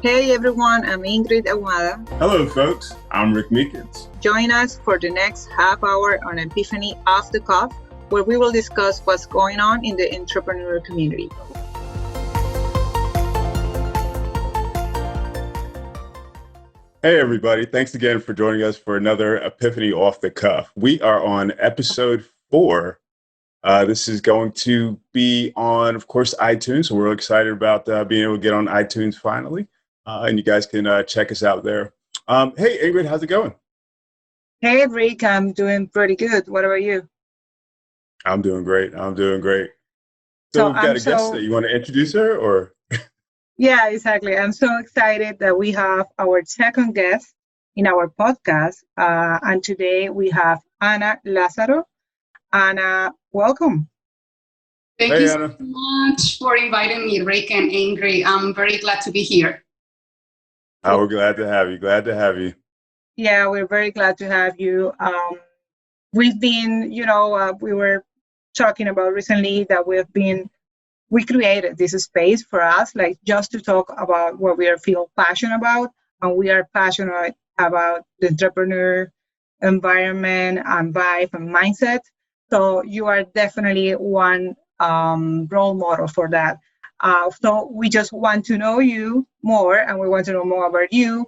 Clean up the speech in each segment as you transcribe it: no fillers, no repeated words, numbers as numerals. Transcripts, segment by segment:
Hey everyone, I'm Ingrid Ahumada. Hello folks, I'm Rick Meekins. Join us for the next half hour on Aepiphanni Off the Cuff, where we will discuss what's going on in the entrepreneur community. Hey everybody, thanks again for joining us for another Epiphany Off the Cuff. We are on episode 4. This is going to be on, of course, iTunes. So we're excited about being able to get on iTunes finally. And you guys can check us out there. Hey, Ingrid, how's it going? Hey, Rick, I'm doing pretty good. What about you? I'm doing great. So we've got a guest that you want to introduce her, or? Yeah, exactly. I'm so excited that we have our second guest in our podcast. And today we have Ana Lázaro. Ana, welcome. Thank you so much for inviting me, Rick and Ingrid. I'm very glad to be here. Oh, we're glad to have you. Yeah, we're very glad to have you. We've been, we were talking about recently that we created this space for us, like just to talk about what we feel passionate about. And we are passionate about the entrepreneur environment and vibe and mindset. So you are definitely one role model for that. So we just want to know you more, and we want to know more about you.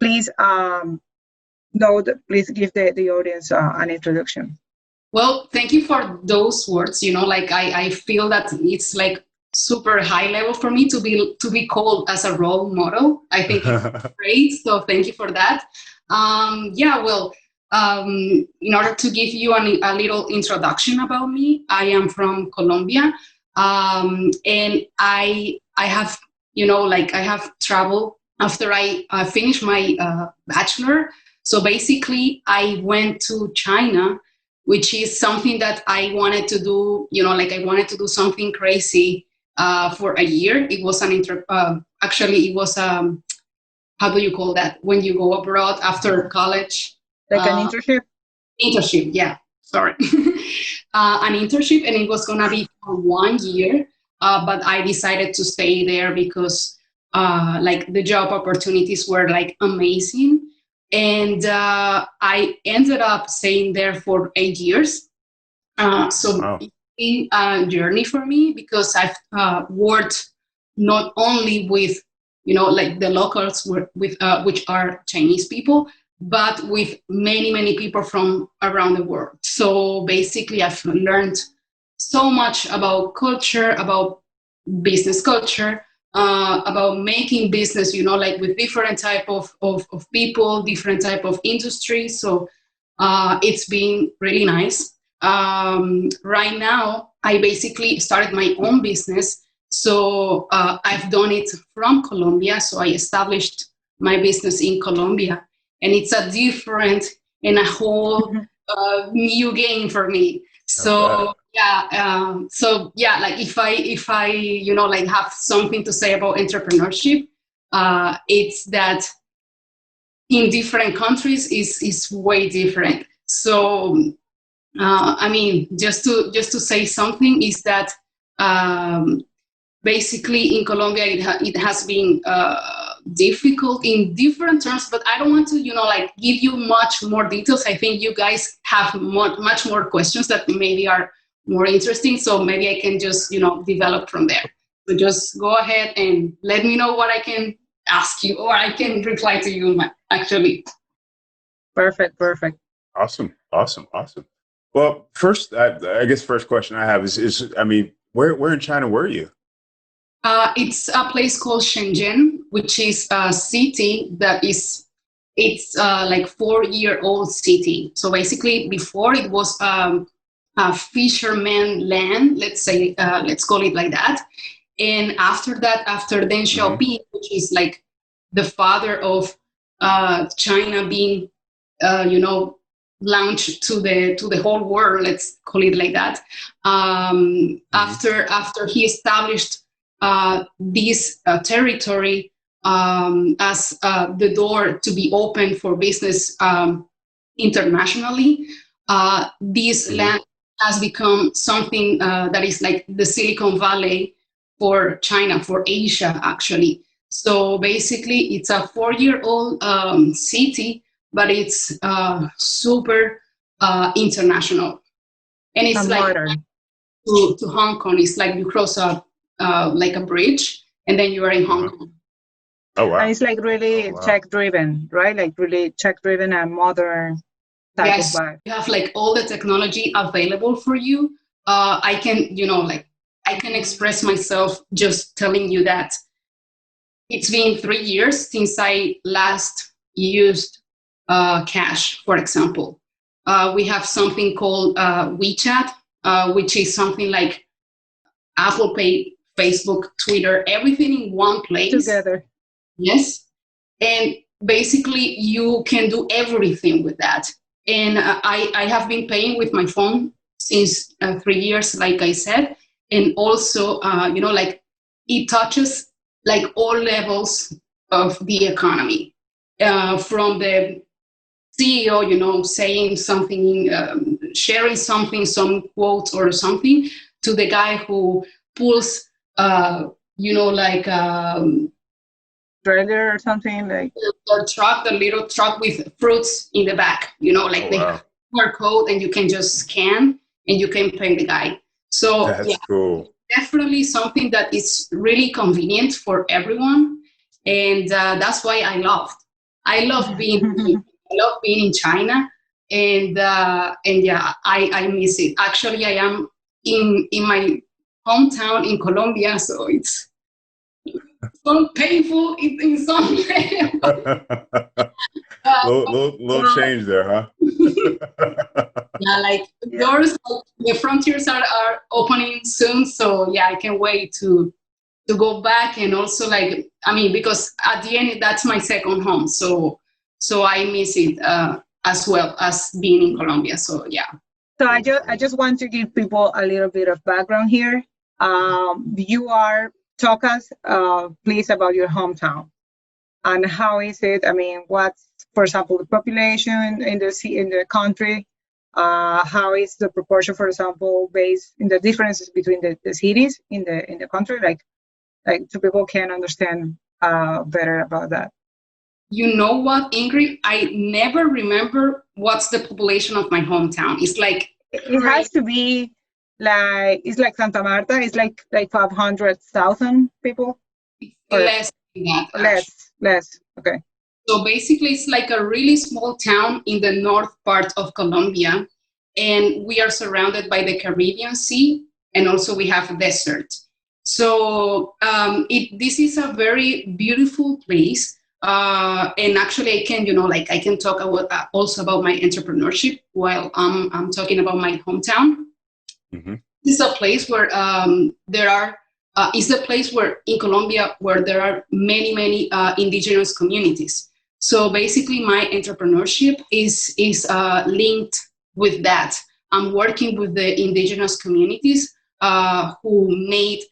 Please, please give the audience an introduction. Well, thank you for those words. I feel that it's like super high level for me to be called as a role model. I think it's great. So thank you for that. In order to give you a little introduction about me, I am from Colombia, and I have I have traveled after I finished my bachelor. So basically, I went to China, which is something that I wanted to do. I wanted to do something crazy for a year. It was how do you call that when you go abroad after college? Like an internship? Internship, yeah. Sorry. An internship, and it was going to be for 1 year. But I decided to stay there because the job opportunities were amazing. And I ended up staying there for 8 years. Wow. It's been a journey for me because I've worked not only with, the locals which are Chinese people, but with many, many people from around the world. So basically, I've learned so much about culture, about business culture, about making business, with different type of people, different type of industry. So it's been really nice. Right now, I basically started my own business. So I've done it from Colombia. So I established my business in Colombia. And it's a different and a whole new game for me. So if I have something to say about entrepreneurship, it's that in different countries is way different. So just to say something is that basically in Colombia it has been difficult in different terms, but I don't want to give you much more details. I think you guys have much more questions that maybe are more interesting, so maybe I can just develop from there. So just go ahead and let me know what I can ask you, or I can reply to you actually. Perfect. Awesome. Well, first, I guess first question I have is where in China were you? It's a place called Shenzhen, which is a city it's 4-year-old city. So basically, before it was a fisherman land, let's call it like that. And after that, after Deng Xiaoping, which is like the father of China being, launched to the whole world, let's call it like that. After he established this territory as the door to be open for business internationally, this land has become something that is like the Silicon Valley for China, for Asia, actually. So basically, it's a 4-year-old city, but it's super international. And it's And like modern. to Hong Kong. It's like you cross like a bridge, and then you are in Hong Kong. Oh wow! And it's like really tech driven, right? Like really tech driven and modern type of Yes, vibe. you have like all the technology available for you. I can, like I can express myself just telling you that it's been 3 years since I last used cash, for example. We have something called WeChat, which is something like Apple Pay, Facebook, Twitter, everything in one place. Together. Yes. And basically, you can do everything with that. And I have been paying with my phone since 3 years, like I said. And also, like it touches like all levels of the economy, from the CEO, saying something, sharing something, some quote or something, to the guy who pulls, like Trailer or something like the little truck with fruits in the back, like the QR code, and you can just scan and you can pay the guy. So that's cool. Definitely something that is really convenient for everyone. And that's why I love being in China. And yeah, I miss it. Actually, I am in my hometown in Colombia, so it's so painful in some way. little change there, huh? Yeah, like doors, the frontiers are opening soon, so yeah, I can't wait to go back. And also, like, I mean, because at the end that's my second home, so I miss it as well as being in Colombia. So yeah. So I just want to give people a little bit of background here. Talk us, please, about your hometown and how is it? I mean, what's, for example, the population in the country? How is the proportion, for example, based in the differences between the cities in the country? Like so people can understand better about that. You know what, Ingrid? I never remember what's the population of my hometown. It's like it has to be like, it's like Santa Marta. It's like 500,000 people. Less than that. Less. Okay. So basically, it's like a really small town in the north part of Colombia, and we are surrounded by the Caribbean Sea, and also we have a desert. So this is a very beautiful place. And actually, I can, I can talk also about my entrepreneurship while I'm talking about my hometown. Mm-hmm. This is a place where it's a place where in Colombia where there are many indigenous communities. So basically, my entrepreneurship is linked with that. I'm working with the indigenous communities who made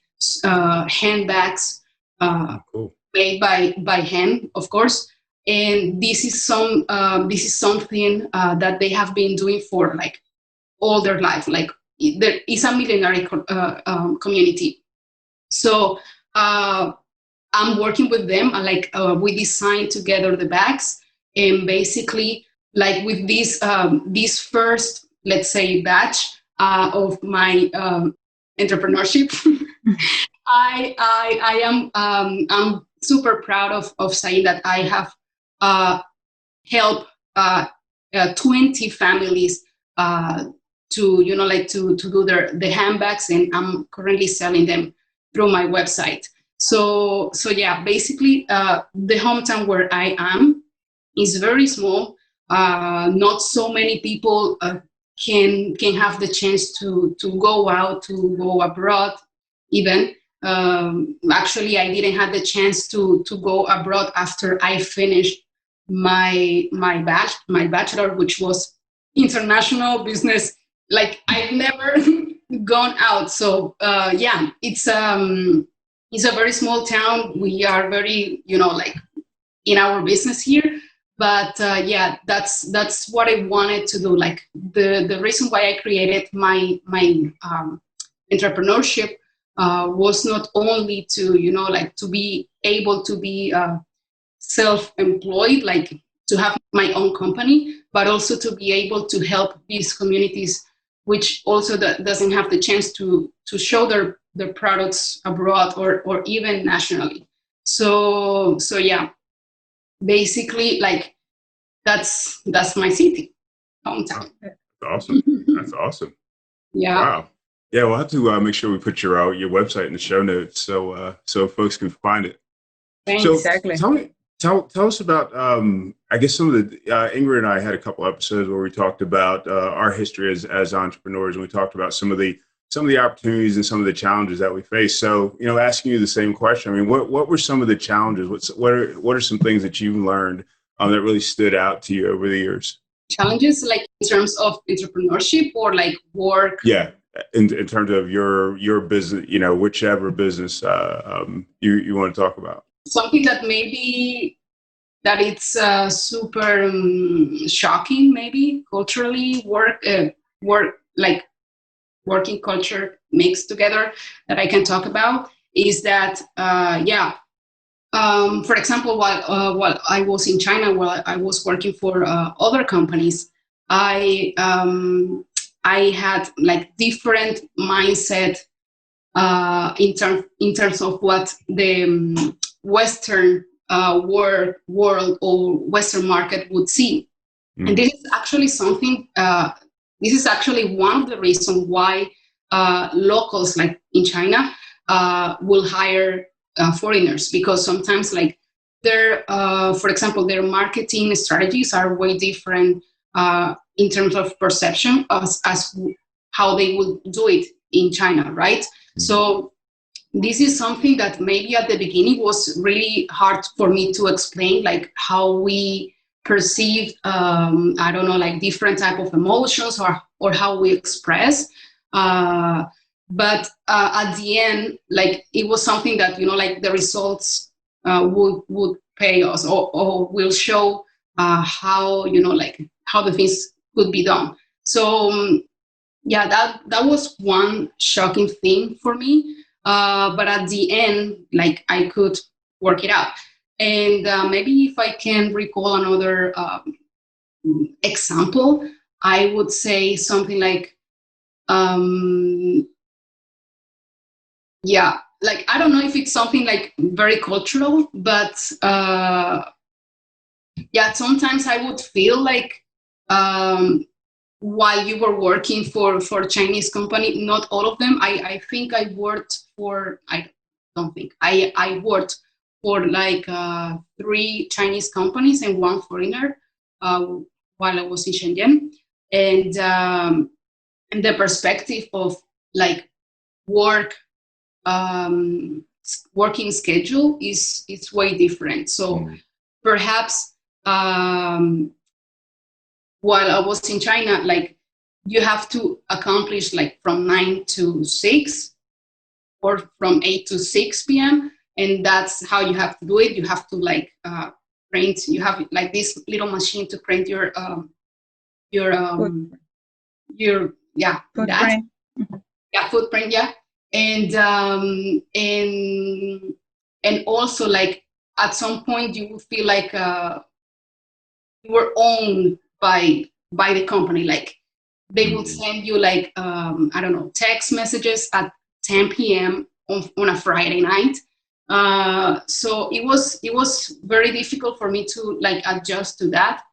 handbags. Cool. Made by hand, of course, and this is something that they have been doing for like all their life. Like there is a millenary community. So I'm working with them. We designed together the bags, and basically, like with this first, let's say, batch of my entrepreneurship, I am I'm super proud of saying that I have helped 20 families to to do the handbags, and I'm currently selling them through my website. So yeah, basically the hometown where I am is very small. Not so many people can have the chance to go out, to go abroad even. Actually, I didn't have the chance to go abroad after I finished my bachelor, which was international business. Like I've never gone out. So yeah, it's a very small town. We are very, like in our business here. But yeah, that's what I wanted to do. Like the reason why I created my entrepreneurship was not only to to be able to be self-employed, like to have my own company, but also to be able to help these communities, which also doesn't have the chance to show their products abroad or even nationally. So yeah, basically, like that's my city, hometown. That's awesome. That's awesome. Yeah. Wow. Yeah, we'll have to make sure we put your website in the show notes so folks can find it. Thanks. So Exactly. tell us about I guess some of the Ingrid and I had a couple episodes where we talked about our history as entrepreneurs, and we talked about some of the opportunities and some of the challenges that we face. So, asking you the same question. I mean, what were some of the challenges? What are some things that you've learned that really stood out to you over the years? Challenges, like in terms of entrepreneurship or like work? Yeah, in terms of your business, whichever business you want to talk about. Something that maybe that it's super shocking, maybe culturally, work like working culture mixed together, that I can talk about is that for example, while I was in China, while I was working for other companies, I had like different mindset in terms of what the Western world or Western market would see. And this is actually something, this is actually one of the reasons why locals like in China will hire foreigners, because sometimes like for example, their marketing strategies are way different in terms of perception as how they would do it in China, right? Mm-hmm. So this is something that maybe at the beginning was really hard for me to explain, like how we perceive, I don't know, like different type of emotions or how we express. But at the end, like it was something that, like the results would pay us or will show how, like how the things could be done. So yeah, that was one shocking thing for me. But at the end, like I could work it out. And maybe if I can recall another example, I would say something like, like, I don't know if it's something like very cultural, but sometimes I would feel like while you were working for a Chinese company, not all of them, I think I worked for, I worked for like 3 Chinese companies and 1 foreigner while I was in Shenzhen. And the perspective of like working schedule is way different. So perhaps while I was in China, like you have to accomplish like from 9 to 6 or from 8 to 6 p.m. And that's how you have to do it. You have to like print, you have like this little machine to print your footprint. Footprint. Yeah. And also like at some point you will feel like you were owned by the company. Like they would send you like I don't know, text messages at 10 p.m. on a Friday night. So it was very difficult for me to like adjust to that.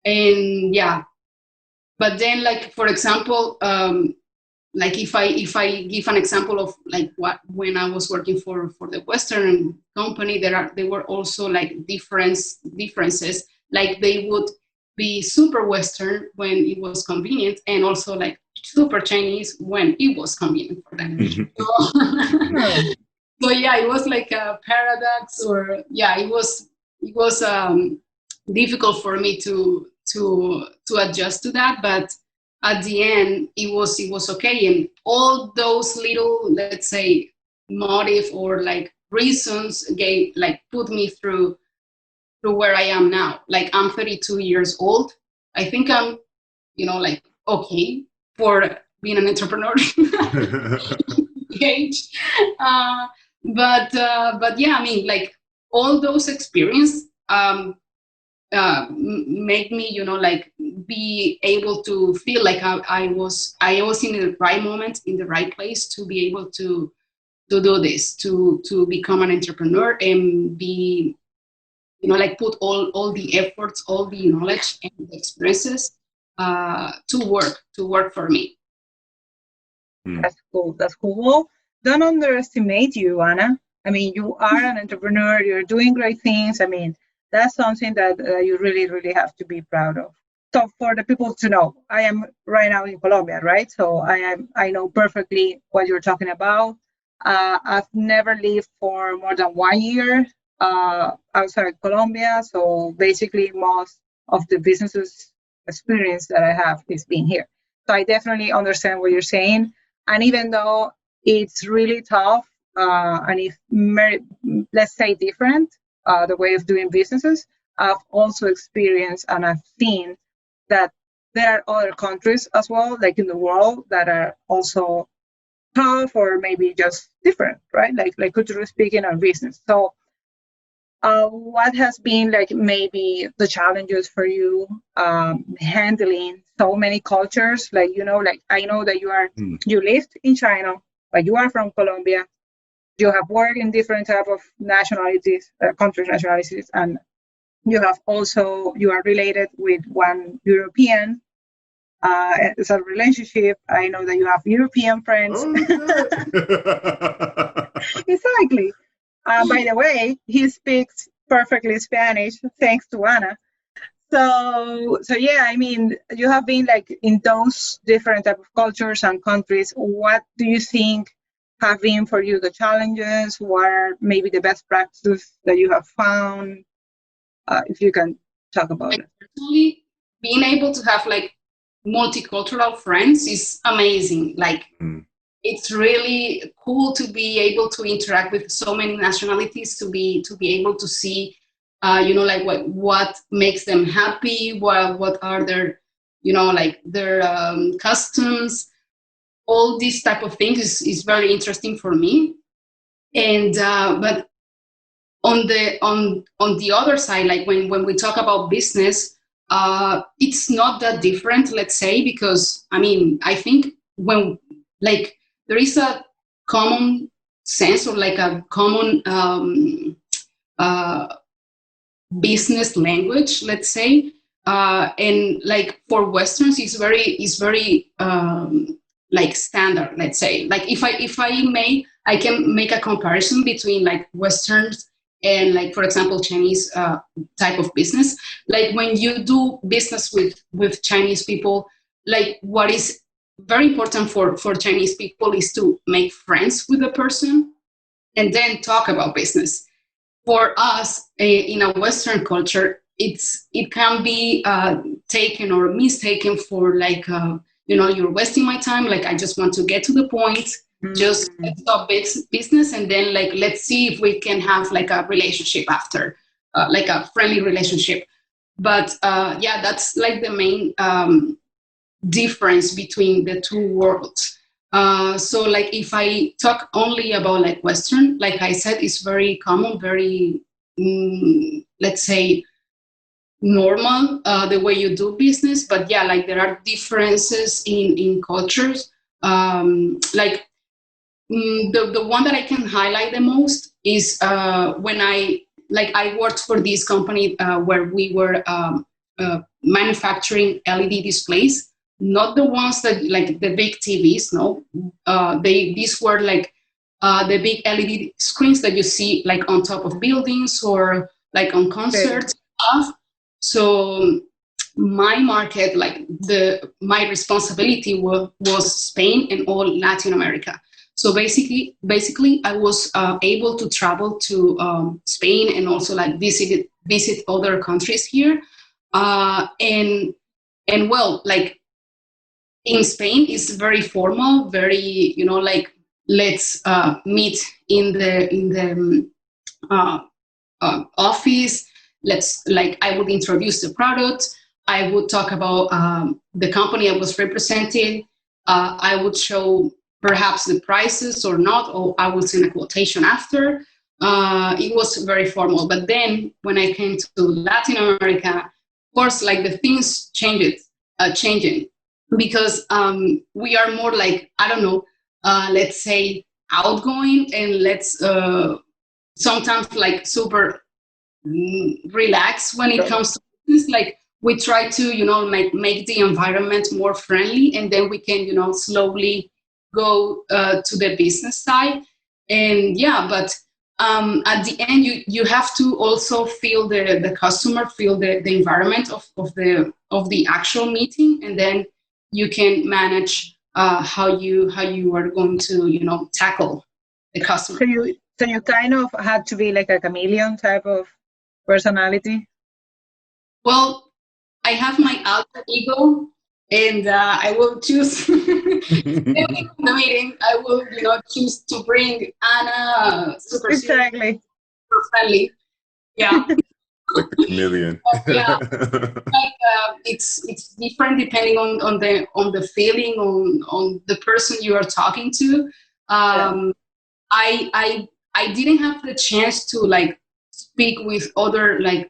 And but then like for example, like if I give an example of like when I was working for the Western company, there were also like differences. Like they would be super Western when it was convenient, and also like super Chinese when it was convenient for them. So it was like a paradox, or it was difficult for me to adjust to that. But at the end, it was okay, and all those little, let's say, motive or like reasons put me through where I am now. Like I'm 32 years old. I think I'm, like okay for being an entrepreneur age. But I mean, like all those experience made me, like be able to feel like I was in the right moment, in the right place to be able to do this, to become an entrepreneur and be, like put all the efforts, all the knowledge and the experiences to work for me. That's cool. That's cool. Well, don't underestimate you, Ana. I mean, you are an entrepreneur. You're doing great things. I mean, that's something that you really, really have to be proud of. So for the people to know, I am right now in Colombia, right? So I know perfectly what you're talking about. I've never lived for more than 1 year outside Colombia. So basically, most of the businesses experience that I have is being here. So I definitely understand what you're saying. And even though it's really tough and it's, let's say, different, the way of doing businesses, I've also experienced and I've seen that there are other countries as well, like in the world, that are also tough or maybe just different, right? Like culturally speaking, or business. So what has been like maybe the challenges for you handling so many cultures? Like, like I know that you lived in China, but you are from Colombia. You have worked in different type of nationalities, countries, nationalities, and you are related with one European. It's a relationship. I know that you have European friends. Exactly. By the way, he speaks perfectly Spanish, thanks to Ana. So yeah, I mean, you have been like in those different type of cultures and countries. What do you think have been for you the challenges? What are maybe the best practices that you have found? If you can talk about it. Personally, being able to have like multicultural friends is amazing. Like it's really cool to be able to interact with so many nationalities, to be able to see like what makes them happy, what are their like their customs. All these type of things is very interesting for me. And but on the other side, like when we talk about business, it's not that different, let's say, because I mean, I think when like there is a common sense or like a common business language, let's say, and like for Westerns, it's very like standard, let's say. Like if I may, I can make a comparison between like Westerns and like, for example, Chinese type of business. Like when you do business with Chinese people, like what is very important for Chinese people is to make friends with the person and then talk about business. For us in a Western culture, it can be taken or mistaken for like, you're wasting my time. Like, I just want to get to the point. Just let's stop business and then like let's see if we can have like a relationship after, like a friendly relationship. But yeah, that's like the main difference between the two worlds. So like if I talk only about like Western, like I said, it's very common, very let's say normal the way you do business. But yeah, like there are differences in cultures. Like the one that I can highlight the most is when I worked for this company where we were manufacturing LED displays, not the ones that like the big TVs. No, these were like the big LED screens that you see like on top of buildings or like on concerts stuff. So my market, like my responsibility was Spain and all Latin America. So basically, I was able to travel to Spain and also like visit other countries here. And well, like in Spain, it's very formal, very like let's meet in the office. Let's like I would introduce the product. I would talk about the company I was representing. I would show perhaps the prices or not, or I will send a quotation after. it was very formal. But then when I came to Latin America, of course, like the things changing, because we are more like, I don't know, let's say outgoing, and let's sometimes like super relaxed when it comes to business. Like we try to, make the environment more friendly, and then we can, slowly go to the business side. And yeah, but at the end, you have to also feel the customer, feel the environment of the actual meeting, and then you can manage how you are going to tackle the customer. So you kind of had to be like a chameleon type of personality. Well, I have my alter ego, and I will choose in the meeting. I will, choose to bring Ana super Exactly. super friendly. Yeah. Like the chameleon. Yeah. Like it's different depending on the feeling on the person you are talking to. I didn't have the chance to like speak with other like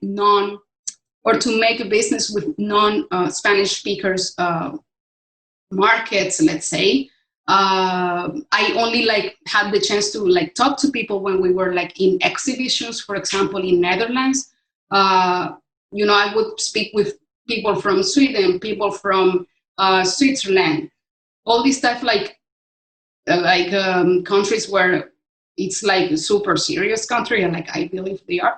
or to make a business with non Spanish speakers markets, let's say. I only like had the chance to like talk to people when we were like in exhibitions, for example, in Netherlands. I would speak with people from Sweden, people from Switzerland, all this stuff, like countries where it's like a super serious country, and like I believe they are.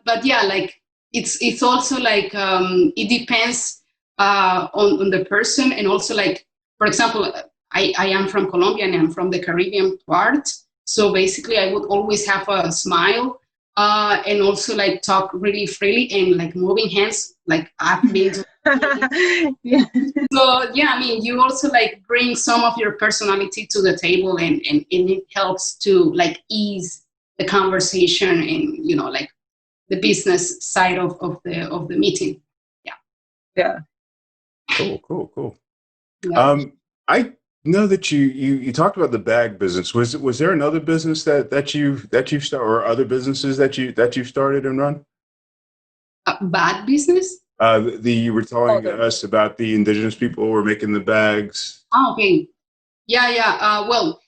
But yeah, like it's also like it depends on the person, and also like, for example, I am from Colombia and I'm from the Caribbean part, so basically I would always have a smile and also like talk really freely and like moving hands, like I've been to. Yeah. So yeah, I mean, you also like bring some of your personality to the table, and it helps to like ease the conversation and like the business side of the meeting. Yeah. Cool. Yeah. I know that you talked about the bag business. Was there another business that you've started, or other businesses that you've started and run? Bad business? You were telling us about the indigenous people who were making the bags. Oh, okay. Yeah. Well,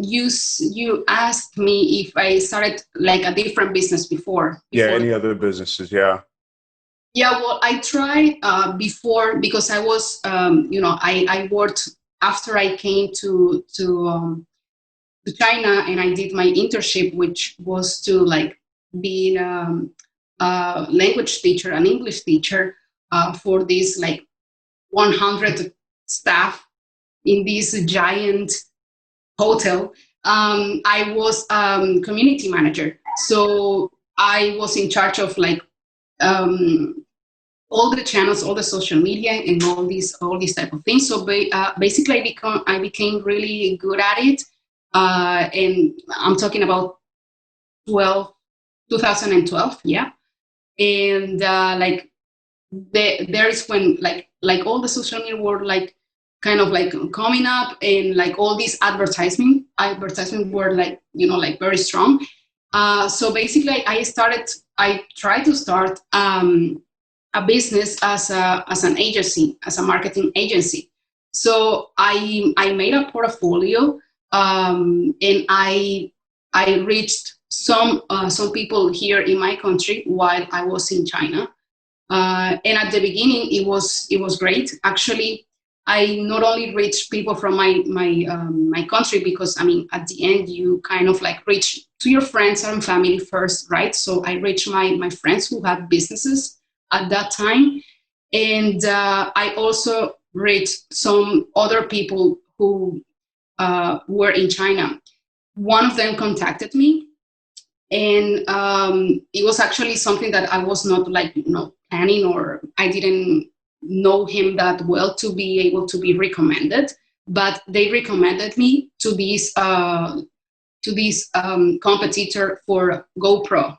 you asked me if I started like a different business before. Yeah, any other businesses? Yeah. Yeah, well, I tried before, because I was, I worked after I came to China, and I did my internship, which was to like be a language teacher, an English teacher for this like 100 staff in this giant hotel. I was community manager, so I was in charge of like all the channels, all the social media, and all these type of things. So basically, I became really good at it, and I'm talking about 2012, yeah. And like there is when like all the social media were like kind of like coming up, and like all these advertisement were like like very strong. So basically, I tried to start a business as an agency, as a marketing agency. So I made a portfolio, and I reached some people here in my country while I was in China. And at the beginning, it was great. Actually, I not only reached people from my country, because I mean, at the end, you kind of like reach to your friends and family first, right? So I reached my friends who had businesses at that time, and I also reached some other people who were in China. One of them contacted me, and it was actually something that I was not like planning, or I didn't know him that well to be able to be recommended, but they recommended me to this competitor for GoPro.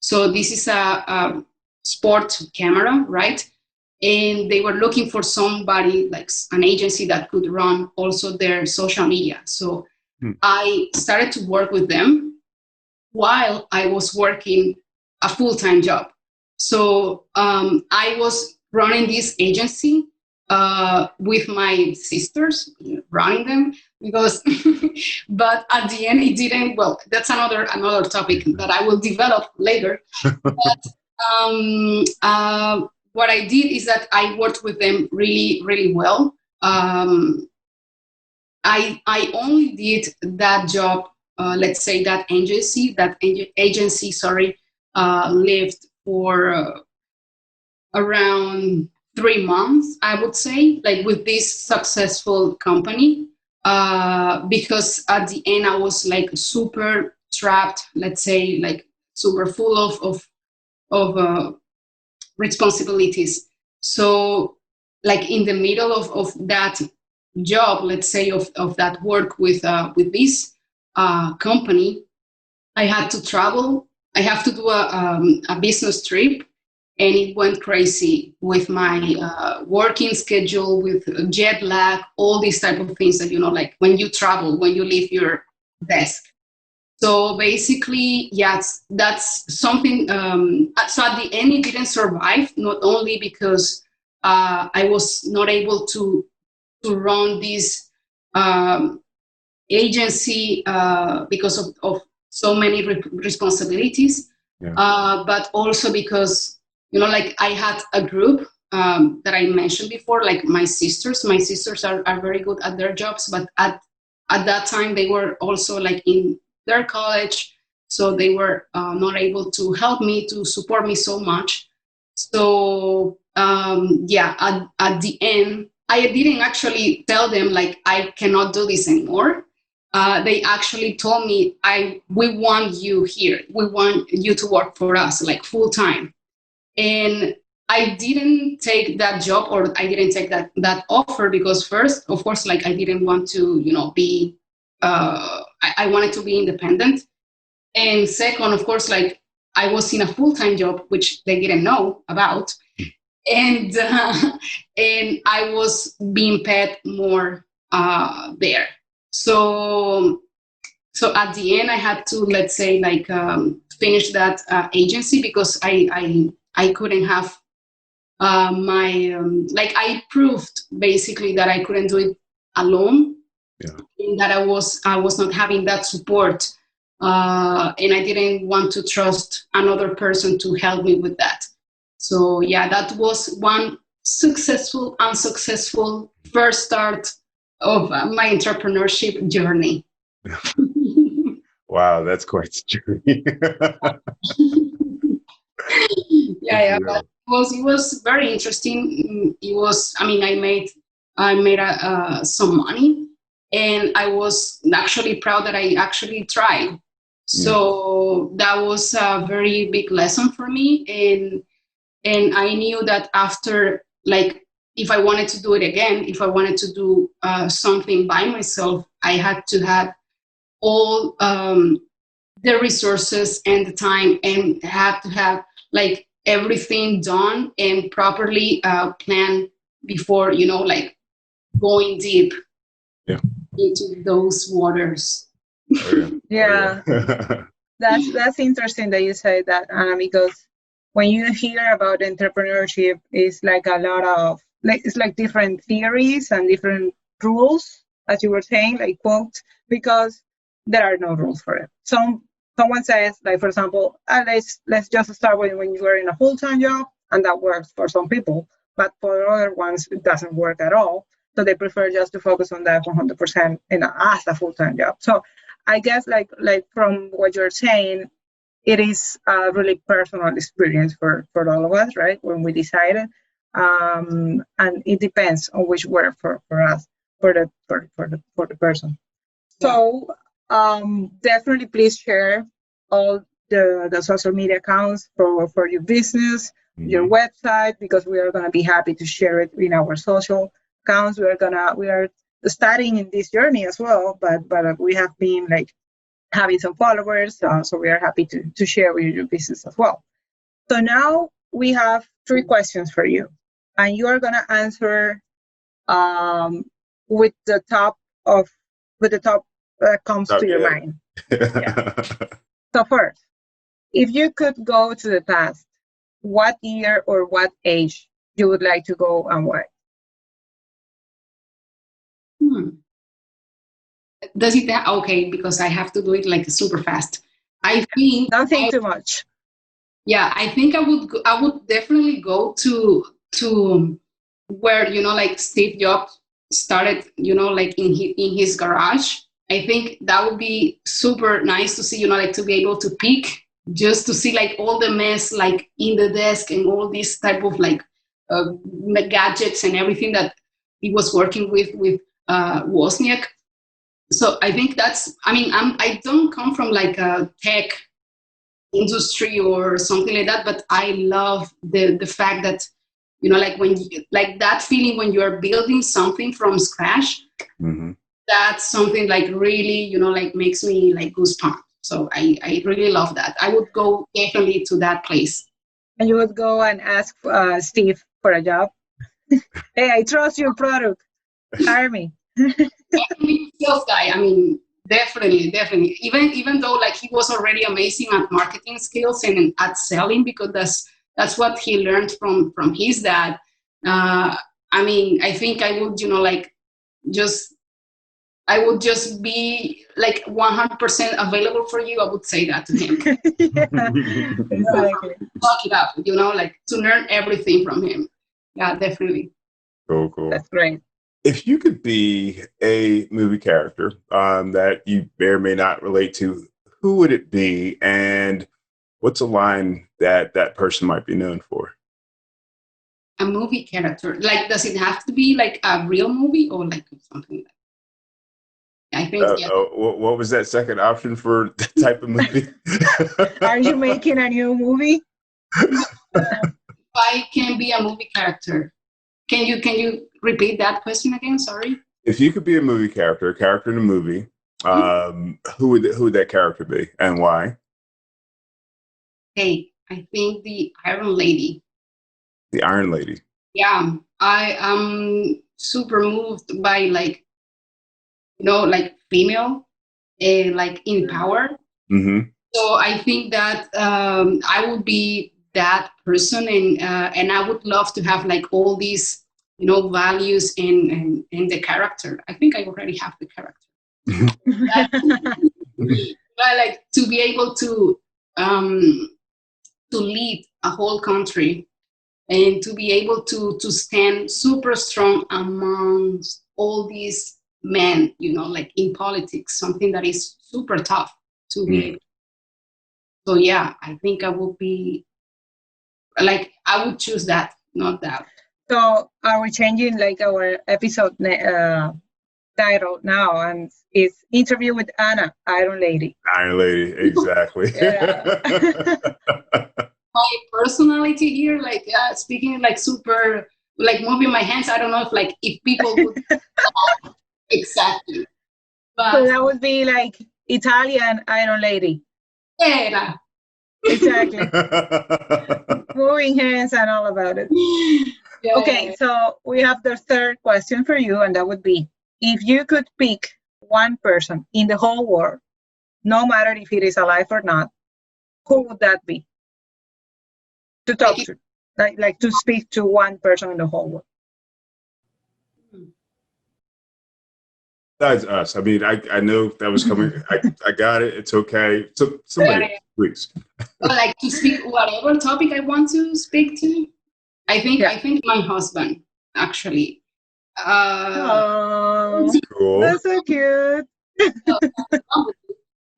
So this is a sport camera, right? And they were looking for somebody, like an agency that could run also their social media. So I started to work with them while I was working a full-time job. So I was running this agency with my sisters, running them because, but at the end it didn't. Well, that's another topic that I will develop later. But what I did is that I worked with them really, really well. I only did that job, let's say that agency, sorry, lived for around 3 months, I would say, like with this successful company, because at the end I was like super trapped, let's say, like super full of responsibilities. So like in the middle of that job, let's say of that work with this company, I had to travel. I have to do a business trip, and it went crazy with my working schedule, with jet lag, all these type of things that, like when you travel, when you leave your desk. So basically, yes, that's something. So at the end, it didn't survive, not only because I was not able to run this agency because of so many responsibilities, but also because, like I had a group that I mentioned before, like my sisters. My sisters are very good at their jobs, but at that time they were also like in their college, so they were not able to help me, to support me so much. So at the end, I didn't actually tell them like I cannot do this anymore. They actually told me, we want you here. We want you to work for us like full time. And I didn't take that job, or I didn't take that offer, because first, of course, like I didn't want to, be, I wanted to be independent. And second, of course, like I was in a full-time job, which they didn't know about. And I was being paid more there. So at the end, I had to, let's say, like finish that agency, because I couldn't have my like I proved basically that I couldn't do it alone, and that I was not having that support, and I didn't want to trust another person to help me with that. So yeah, that was one successful, unsuccessful first start of my entrepreneurship journey. Wow, that's quite the journey. Yeah, but it was very interesting. It was, I mean, I made some money, and I was actually proud that I actually tried. So that was a very big lesson for me, and I knew that after, like, if I wanted to do it again, if I wanted to do something by myself, I had to have all the resources and the time, and had to have like everything done and properly planned before, like going deep into those waters. Yeah. That's interesting that you say that, Anna, because when you hear about entrepreneurship, it's like a lot of it's like different theories and different rules, as you were saying, like quotes, because there are no rules for it. Someone says, like, for example, let's just start with when you are in a full-time job, and that works for some people, but for other ones it doesn't work at all. So they prefer just to focus on that 100% as a full-time job. So I guess like from what you're saying, it is a really personal experience for all of us, right? When we decided, and it depends on which work for us, for the person. So definitely please share all the social media accounts for your business, your website, because we are going to be happy to share it in our social accounts. We are starting in this journey as well, but we have been like having some followers, so we are happy to share with your business as well. So now we have 3 questions for you, and you are going to answer with the top that comes to your yeah. mind? Yeah. So first, if you could go to the past, what year or what age you would like to go and why? Does it okay? Because I have to do it like super fast. I think Don't think too much. yeah, I think I would definitely go to where like Steve Jobs started, like in his garage. I think that would be super nice to see, like to be able to peek, just to see like all the mess like in the desk and all these type of like uh, gadgets and everything that he was working with Wozniak. So I think I don't come from like a tech industry or something like that, but I love the fact that like when you, like that feeling when you are building something from scratch. Mm-hmm. That's something like really like makes me like goosebumps. So I really love that. I would go definitely to that place. And you would go and ask Steve for a job. Hey, I trust your product. Hire me. Definitely sales guy. I mean, definitely. Even though like he was already amazing at marketing skills and at selling, because that's what he learned from his dad. I mean, I think I would like just I would just be like 100% available for you. I would say that to him. Yeah, exactly. Talk it up, like to learn everything from him. Yeah, definitely. Cool. That's great. If you could be a movie character that you may or may not relate to, who would it be, and what's a line that that person might be known for? A movie character, like, does it have to be like a real movie or like something like that? I think yeah. What was that second option for that type of movie? Are you making a new movie? If I can be a movie character, can you repeat that question again? Sorry. If you could be a movie character, a character in a movie, who would that character be, and why? Hey, I think the Iron Lady. The Iron Lady. Yeah, I am super moved by like like female, like in power. Mm-hmm. So I think that I would be that person, and I would love to have like all these values in the character. I think I already have the character. But like to be able to lead a whole country and to be able to stand super strong amongst all these men, like in politics, something that is super tough to be able. So yeah, I think I would be like, I would choose that, not that. So are we changing like our episode title now, and it's interview with Ana, Iron Lady. Iron Lady, exactly. My personality here, like speaking like super, like moving my hands. I don't know if people would exactly, but so that would be like Italian Iron Lady. Yeah. Exactly. Moving hands and all about it. Yeah. Okay, so we have the third question for you, and that would be, if you could pick one person in the whole world, no matter if it is alive or not, who would that be? To talk to, like to speak to one person in the whole world. That's us. I mean, I know that was coming. I got it. It's okay. So somebody, please. Like to speak whatever topic I want to speak to. I think my husband actually. Oh, cool. That's so cute.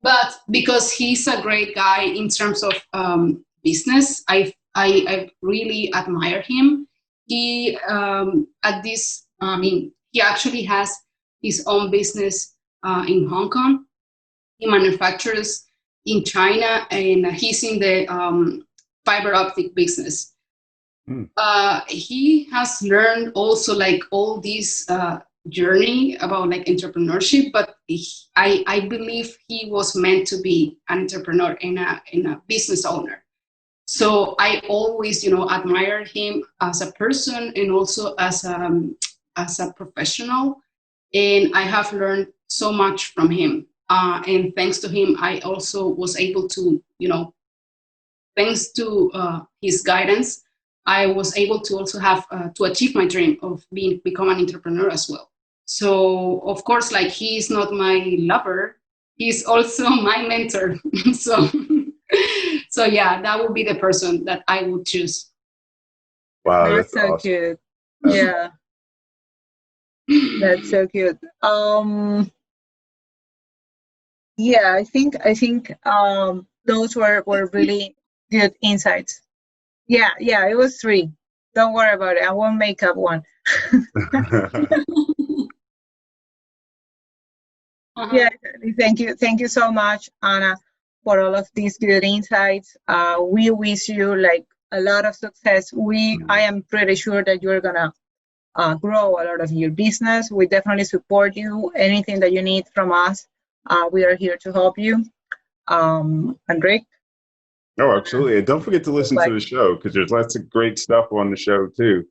But because he's a great guy in terms of business, I really admire him. He he actually has his own business in Hong Kong. He manufactures in China, and he's in the fiber optic business. He has learned also like all this journey about like entrepreneurship, but I believe he was meant to be an entrepreneur and a business owner. So I always, admire him as a person and also as a professional. And I have learned so much from him. And thanks to him, I also was able to, thanks to his guidance, I was able to also have to achieve my dream of become an entrepreneur as well. So of course, like, he is not my lover, he's also my mentor. so so yeah, that would be the person that I would choose. Wow, That's that's so awesome. cute. Yeah, that's so cute. Yeah, I think those were really good insights. Yeah, it was 3. Don't worry about it. I won't make up one. Yeah, thank you so much, Ana, for all of these good insights. We wish you like a lot of success. I am pretty sure that you're gonna grow a lot of your business. We definitely support you. Anything that you need from us, we are here to help you. And Rick, Oh, absolutely. And don't forget to listen to the show, because there's lots of great stuff on the show too.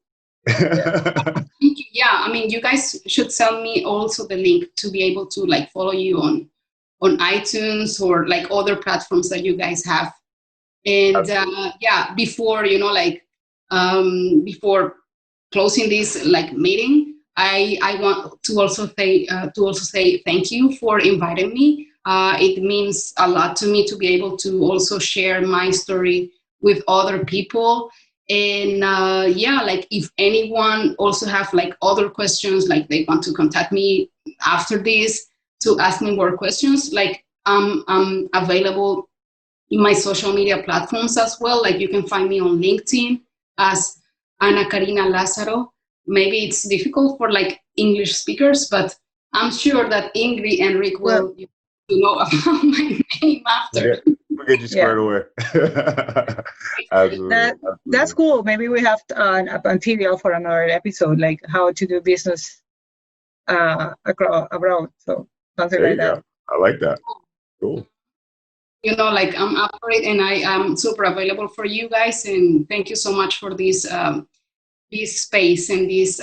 Yeah, I mean, you guys should send me also the link to be able to like follow you on iTunes or like other platforms that you guys have. And yeah, before before closing this like meeting, I want to also say thank you for inviting me. It means a lot to me to be able to also share my story with other people. And yeah, like, if anyone also have like other questions, like they want to contact me after this to ask me more questions, like, I'm available in my social media platforms as well. Like, you can find me on LinkedIn as Ana Karina Lázaro. Maybe it's difficult for like English speakers, but I'm sure that Ingrid and Rick will know about my name after. We'll get you squared away. Absolutely. That's cool. Maybe we have a material for another episode, like how to do business abroad. So something like that. I like that. Cool. Like, I'm up for it, and I am super available for you guys. And thank you so much for this this space and this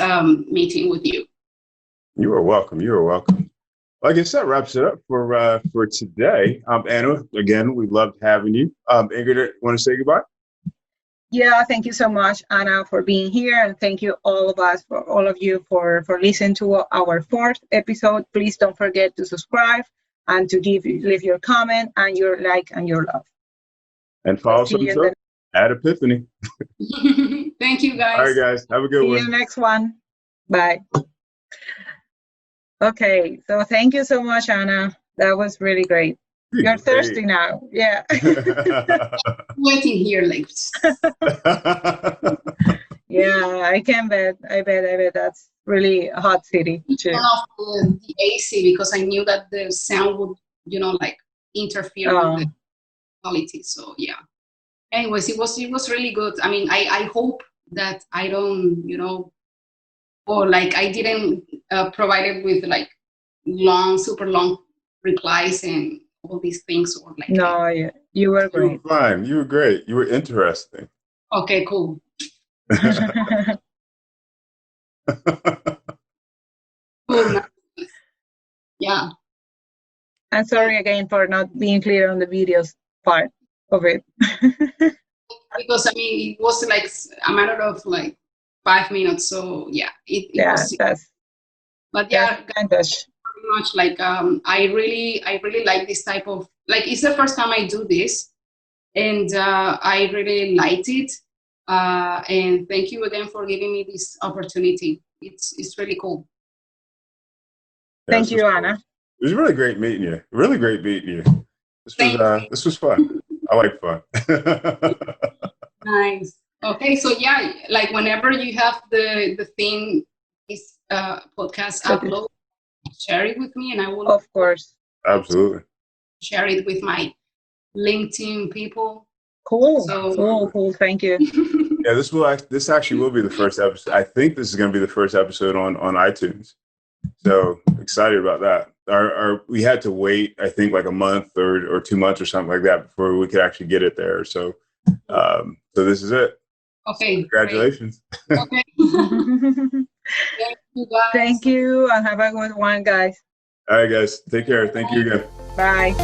meeting with you. You are welcome. You are welcome. Well, I guess that wraps it up for today. Ana, again, we loved having you. Ingrid, want to say goodbye? Yeah, thank you so much, Ana, for being here, and thank you all of you for listening to our 4th episode. Please don't forget to subscribe and to leave your comment and your like and your love. And follow us at Aepiphanni. Thank you, guys. All right, guys. Have a good one. See you next one. Bye. Okay, so thank you so much, Ana. That was really great. You're thirsty now. Yeah. Waiting here, like. Yeah, I can bet. I bet that's really a hot city too. Turn off the AC because I knew that the sound would, like, interfere with the quality. So yeah. Anyways, it was really good. I mean, I hope that I don't, or like I didn't provide it with like super long replies and all these things, or like. No, you were great. You were fine. You were great. You were interesting. Okay, cool. Cool. Yeah. I'm sorry again for not being clear on the videos part of it. Because I mean, it was like a matter of like 5 minutes, so yeah, it was. But yeah, very much like I really like this type of, like, it's the first time I do this, and I really liked it. And thank you again for giving me this opportunity. It's really cool. Thank you, Ana. It was really great meeting you. Really great meeting you. This was fun. I like fun. Nice. Okay, so yeah, like whenever you have the thing, this podcast upload, share it with me, and I will. Of course. Absolutely. Share it with my LinkedIn people. Cool. Cool. Thank you. Yeah, this actually will be the first episode. I think this is going to be the first episode on iTunes. So excited about that. We had to wait, I think, like a month or 2 months or something like that before we could actually get it there. So, so this is it. Okay. Congratulations. Okay. Thank you, guys. Thank you, and have a good one, guys. All right, guys. Take care. Thank you again. Bye.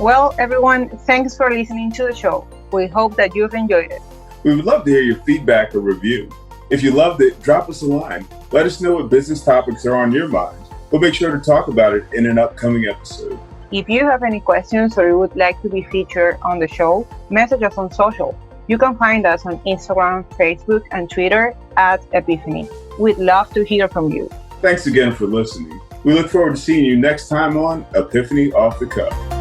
Well, everyone, thanks for listening to the show. We hope that you've enjoyed it. We would love to hear your feedback or review. If you loved it, drop us a line. Let us know what business topics are on your mind. We'll make sure to talk about it in an upcoming episode. If you have any questions or you would like to be featured on the show, message us on social. You can find us on Instagram, Facebook, and Twitter at Aepiphanni. We'd love to hear from you. Thanks again for listening. We look forward to seeing you next time on Epiphany Off the Cuff.